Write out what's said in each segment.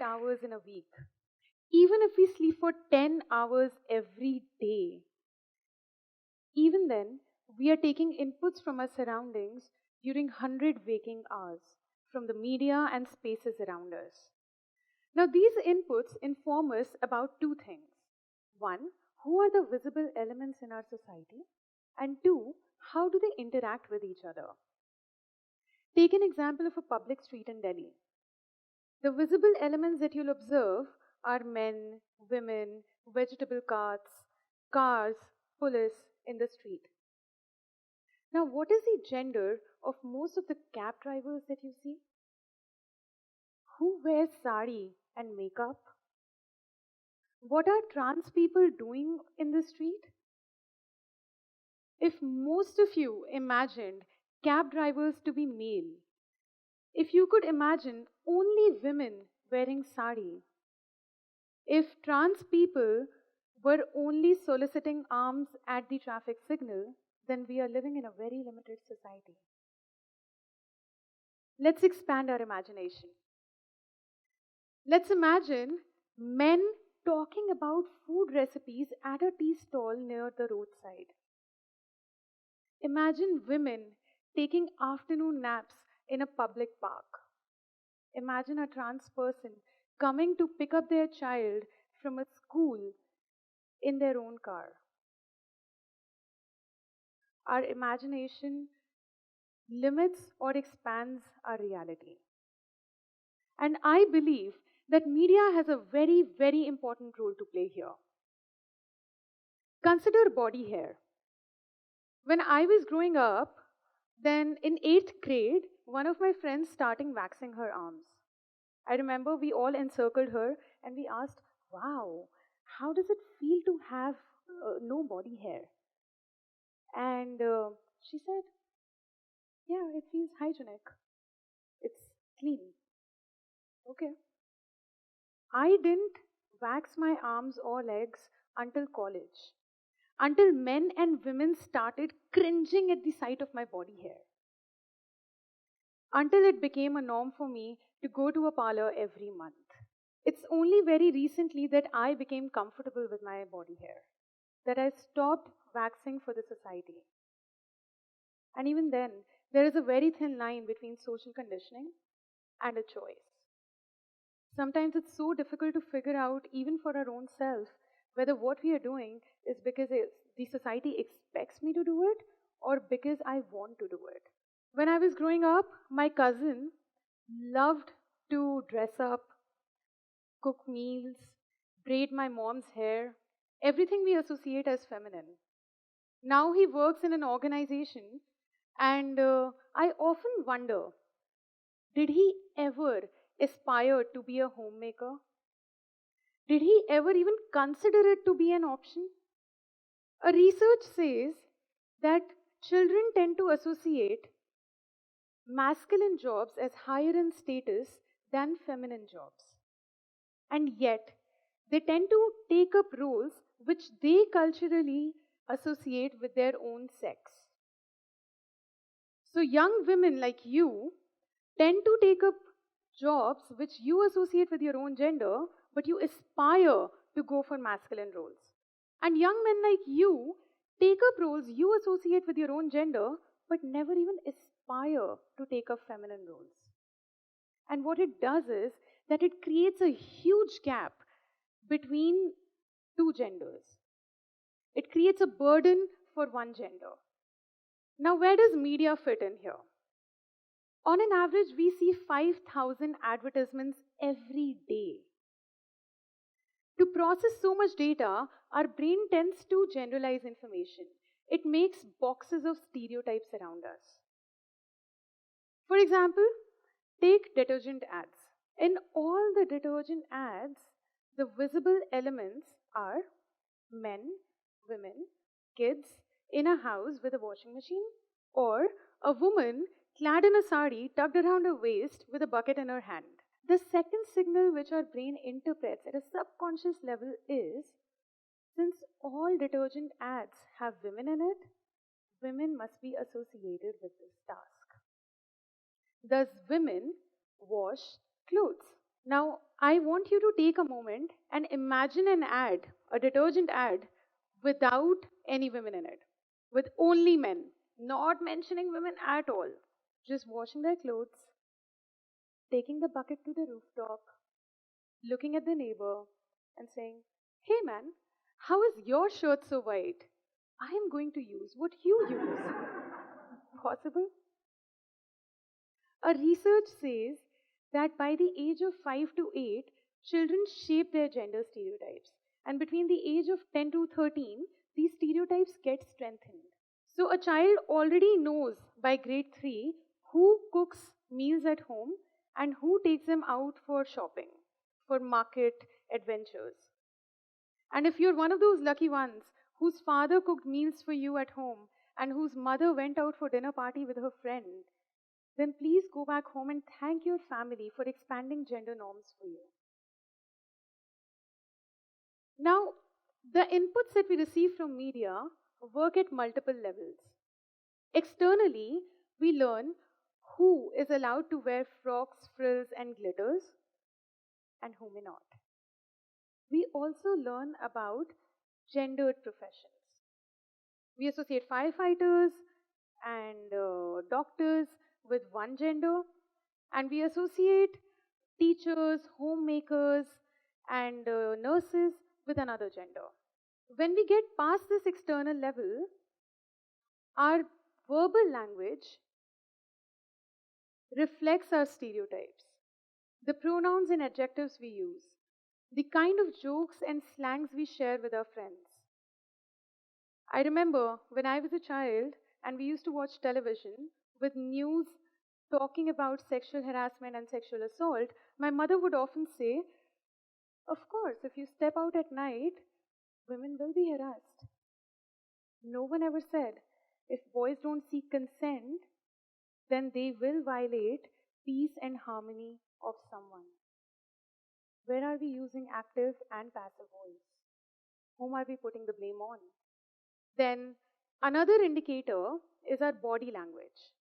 hours in a week, even if we sleep for 10 hours every day, even then, we are taking inputs from our surroundings during 100 waking hours from the media and spaces around us. Now, these inputs inform us about two things. One, who are the visible elements in our society? And two, how do they interact with each other? Take an example of a public street in Delhi. The visible elements that you'll observe are men, women, vegetable carts, cars, police in the street. Now, what is the gender of most of the cab drivers that you see? Who wears sari and makeup? What are trans people doing in the street? If most of you imagined cab drivers to be male, if you could imagine only women wearing sari, if trans people were only soliciting arms at the traffic signal, then we are living in a very limited society. Let's expand our imagination. Let's imagine men talking about food recipes at a tea stall near the roadside. Imagine women taking afternoon naps in a public park. Imagine a trans person coming to pick up their child from a school in their own car. Our imagination limits or expands our reality. And I believe that media has a very, very important role to play here. Consider body hair. When I was growing up, then in 8th grade, one of my friends started waxing her arms. I remember we all encircled her and we asked, wow, how does it feel to have no body hair? And she said, yeah, it feels hygienic. It's clean. Okay. I didn't wax my arms or legs until college, until men and women started cringing at the sight of my body hair, until it became a norm for me to go to a parlor every month. It's only very recently that I became comfortable with my body hair, that I stopped waxing for the society. And even then, there is a very thin line between social conditioning and a choice. Sometimes it's so difficult to figure out, even for our own self, whether what we are doing is because the society expects me to do it or because I want to do it. When I was growing up, my cousin loved to dress up, cook meals, braid my mom's hair, everything we associate as feminine. Now he works in an organization, and I often wonder, did he ever aspire to be a homemaker? Did he ever even consider it to be an option? A research says that children tend to associate masculine jobs as higher in status than feminine jobs. And yet, they tend to take up roles which they culturally associate with their own sex. So young women like you tend to take up jobs which you associate with your own gender, but you aspire to go for masculine roles. And young men like you take up roles you associate with your own gender, but never even aspire to take up feminine roles. And what it does is that it creates a huge gap between two genders. It creates a burden for one gender. Now, where does media fit in here? On an average, we see 5,000 advertisements every day. To process so much data, our brain tends to generalize information. It makes boxes of stereotypes around us. For example, take detergent ads. In all the detergent ads, the visible elements are men, women, kids in a house with a washing machine, or a woman clad in a sari tucked around her waist with a bucket in her hand. The second signal which our brain interprets at a subconscious level is, since all detergent ads have women in it, women must be associated with this task. Thus, women wash clothes. Now, I want you to take a moment and imagine an ad, a detergent ad, without any women in it, with only men, not mentioning women at all, just washing their clothes, taking the bucket to the rooftop, looking at the neighbor, and saying, "Hey man, how is your shirt so white? I am going to use what you use." Possible? A research says that by the age of 5 to 8, children shape their gender stereotypes. And between the age of 10 to 13, these stereotypes get strengthened. So a child already knows by grade 3 who cooks meals at home and who takes them out for shopping, for market adventures. And if you're one of those lucky ones whose father cooked meals for you at home and whose mother went out for dinner party with her friend, then please go back home and thank your family for expanding gender norms for you. Now, the inputs that we receive from media work at multiple levels. Externally, we learn who is allowed to wear frocks, frills, and glitters, and who may not. We also learn about gendered professions. We associate firefighters and doctors with one gender, and we associate teachers, homemakers, and nurses with another gender. When we get past this external level, our verbal language reflects our stereotypes, the pronouns and adjectives we use, the kind of jokes and slangs we share with our friends. I remember when I was a child and we used to watch television with news talking about sexual harassment and sexual assault, my mother would often say, "Of course, if you step out at night, women will be harassed." No one ever said, if boys don't seek consent, then they will violate peace and harmony of someone. Where are we using active and passive voice? Whom are we putting the blame on? Then another indicator is our body language.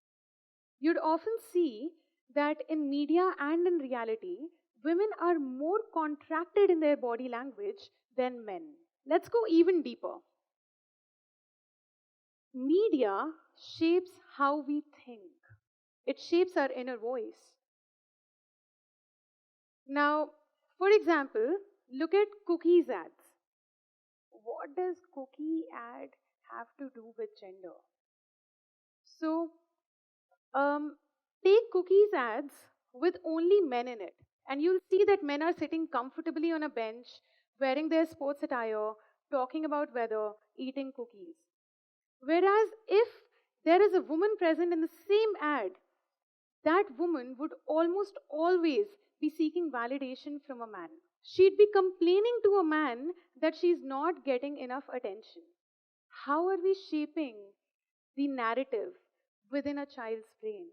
You'd often see that in media and in reality, women are more contracted in their body language than men. Let's go even deeper. Media shapes how we think. It shapes our inner voice. Now, for example, look at cookies ads. What does cookie ad have to do with gender? So, take cookies ads with only men in it, and you'll see that men are sitting comfortably on a bench, wearing their sports attire, talking about weather, eating cookies. Whereas if there is a woman present in the same ad, that woman would almost always be seeking validation from a man. She'd be complaining to a man that she's not getting enough attention. How are we shaping the narrative within a child's brain?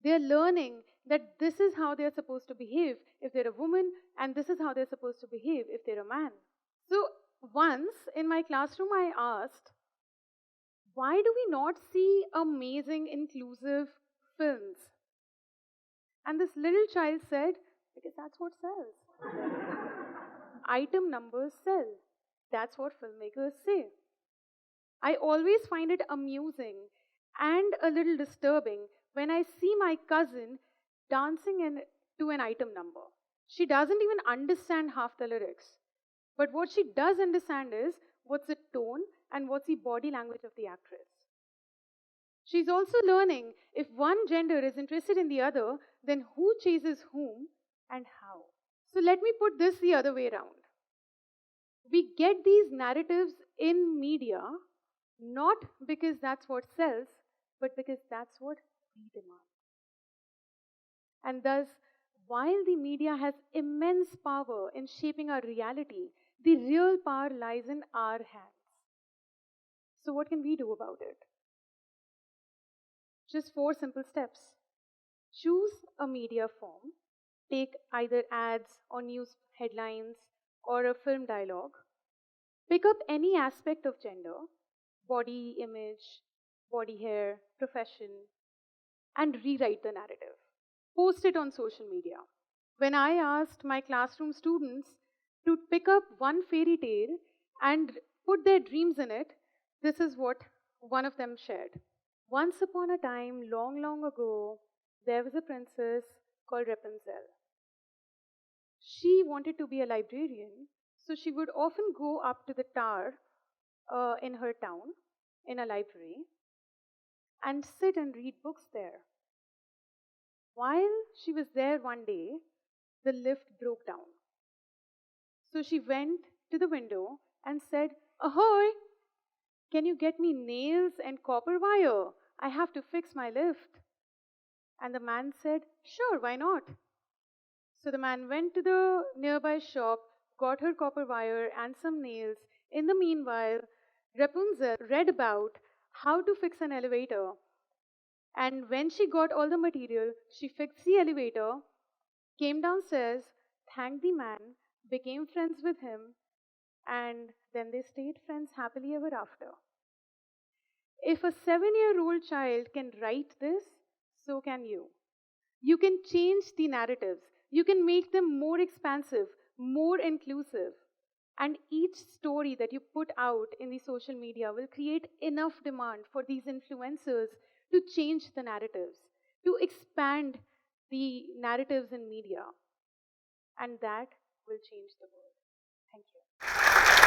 They're learning that this is how they're supposed to behave if they're a woman, and this is how they're supposed to behave if they're a man. So once in my classroom, I asked, why do we not see amazing, inclusive films? And this little child said, because that's what sells. Item numbers sell. That's what filmmakers say. I always find it amusing and a little disturbing when I see my cousin dancing to an item number. She doesn't even understand half the lyrics. But what she does understand is what's the tone and what's the body language of the actress. She's also learning if one gender is interested in the other, then who chases whom and how. So let me put this the other way around. We get these narratives in media not because that's what sells, but because that's what we demand. And thus, while the media has immense power in shaping our reality, the real power lies in our hands. So what can we do about it? Just 4 simple steps. Choose a media form. Take either ads or news headlines or a film dialogue. Pick up any aspect of gender, body image, body hair, profession, and rewrite the narrative. Post it on social media. When I asked my classroom students to pick up one fairy tale and put their dreams in it, this is what one of them shared. Once upon a time, long, long ago, there was a princess called Rapunzel. She wanted to be a librarian, so she would often go up to the tower in her town, in a library, and sit and read books there. While she was there one day, the lift broke down. So she went to the window and said, "Ahoy! Can you get me nails and copper wire? I have to fix my lift." And the man said, "Sure, why not?" So the man went to the nearby shop, got her copper wire and some nails. In the meanwhile, Rapunzel read about how to fix an elevator. And when she got all the material, she fixed the elevator, came downstairs, thanked the man, became friends with him, and then they stayed friends happily ever after. If a 7-year-old child can write this, so can you. You can change the narratives. You can make them more expansive, more inclusive. And each story that you put out in the social media will create enough demand for these influencers to change the narratives, to expand the narratives in media. And that will change the world. Thank you.